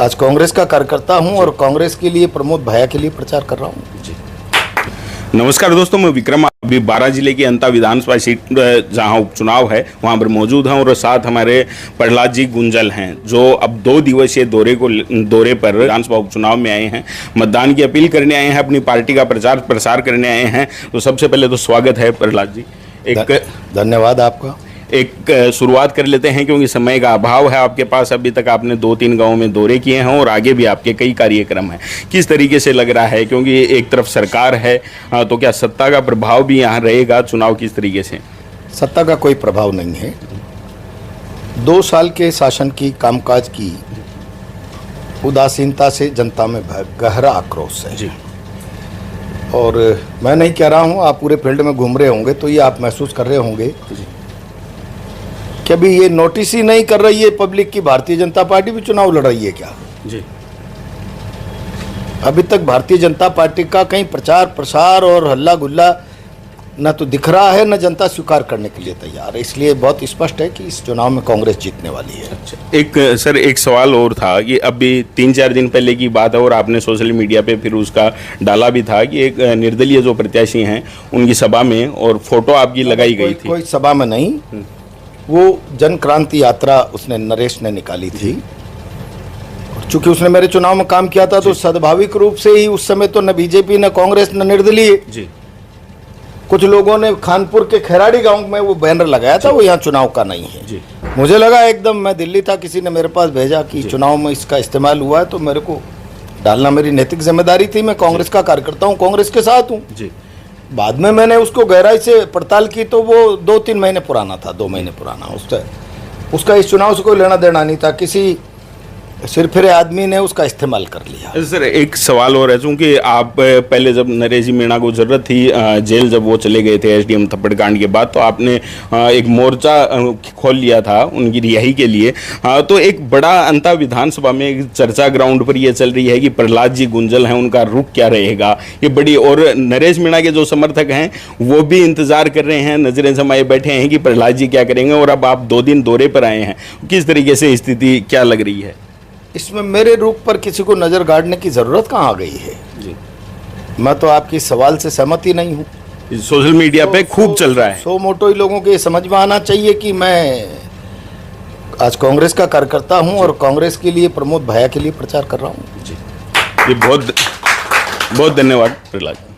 आज कांग्रेस का कार्यकर्ता हूं और कांग्रेस के लिए प्रमोद भैया के लिए प्रचार कर रहा हूं जी। नमस्कार दोस्तों, मैं विक्रम अभी 12 जिले की अंता विधानसभा सीट जहां उपचुनाव है वहां पर मौजूद हैं और साथ हमारे प्रहलाद जी गुंजल हैं जो अब 2 दिवसीय दौरे पर विधानसभा उपचुनाव में आए हैं, मतदान की अपील करने आए हैं, अपनी पार्टी का प्रचार प्रसार करने आए हैं। तो सबसे पहले तो स्वागत है प्रहलाद जी। धन्यवाद आपका। एक शुरुआत कर लेते हैं क्योंकि समय का अभाव है आपके पास। अभी तक आपने 2-3 गांवों में दौरे किए हैं और आगे भी आपके कई कार्यक्रम हैं। किस तरीके से लग रहा है, क्योंकि एक तरफ सरकार है तो क्या सत्ता का प्रभाव भी यहाँ रहेगा? चुनाव किस तरीके से? सत्ता का कोई प्रभाव नहीं है। 2 साल के शासन की कामकाज की उदासीनता से जनता में गहरा आक्रोश है जी। और मैं नहीं कह रहा हूँ, आप पूरे फील्ड में घूम रहे होंगे तो ये आप महसूस कर रहे होंगे कि अभी ये नोटिस ही नहीं कर रही है पब्लिक की भारतीय जनता पार्टी भी चुनाव लड़ रही है क्या जी। अभी तक भारतीय जनता पार्टी का कहीं प्रचार प्रसार और हल्ला गुल्ला न तो दिख रहा है, न जनता स्वीकार करने के लिए तैयार है। इसलिए बहुत स्पष्ट है कि इस चुनाव में कांग्रेस जीतने वाली है। अच्छा, एक सवाल और था कि अभी 3-4 दिन पहले की बात है और आपने सोशल मीडिया पे फिर उसका डाला भी था कि एक निर्दलीय जो प्रत्याशी हैं उनकी सभा में और फोटो आपकी लगाई गई थी। कोई सभा में नहीं, वो जन क्रांति यात्रा उसने नरेश ने निकाली थी। चूंकि उसने मेरे चुनाव में काम किया था तो स्वाभाविक रूप से ही उस समय तो न बीजेपी न कांग्रेस न निर्दलीय जी। कुछ लोगों ने खानपुर के खैराड़ी गांव में वो बैनर लगाया था, वो यहाँ चुनाव का नहीं है जी। मुझे लगा एकदम, मैं दिल्ली था, किसी ने मेरे पास भेजा कि चुनाव में इसका इस्तेमाल हुआ है तो मेरे को डालना मेरी नैतिक जिम्मेदारी थी। मैं कांग्रेस का कार्यकर्ता हूँ, कांग्रेस के साथ हूँ। बाद में मैंने उसको गहराई से पड़ताल की तो वो 2-3 महीने पुराना था, 2 महीने पुराना। उसका इस चुनाव से कोई लेना देना नहीं था, किसी सिरफिरे आदमी ने उसका इस्तेमाल कर लिया। सर एक सवाल और है, चूँकि आप पहले जब नरेश जी मीणा को जरूरत थी जेल, जब वो चले गए थे एसडीएम थप्पड़ कांड के बाद, तो आपने एक मोर्चा खोल लिया था उनकी रिहाई के लिए। तो एक बड़ा अंता विधानसभा में एक चर्चा ग्राउंड पर ये चल रही है कि प्रहलाद जी गुंजल हैं, उनका रुख क्या रहेगा, ये बड़ी। और नरेश मीणा के जो समर्थक हैं वो भी इंतजार कर रहे हैं, नजरें जमाए बैठे हैं कि प्रहलाद जी क्या करेंगे। और अब आप 2 दिन दौरे पर आए हैं, किस तरीके से स्थिति क्या लग रही है? इसमें मेरे रुख पर किसी को नजर गाड़ने की जरूरत कहाँ आ गई है जी। मैं तो आपकी सवाल से सहमत ही नहीं हूँ। सोशल मीडिया पे खूब चल रहा है। सो मोटो ही लोगों के समझ में आना चाहिए कि मैं आज कांग्रेस का कार्यकर्ता हूँ और कांग्रेस के लिए प्रमोद भैया के लिए प्रचार कर रहा हूँ जी। ये बहुत बहुत धन्यवाद प्रहलाद।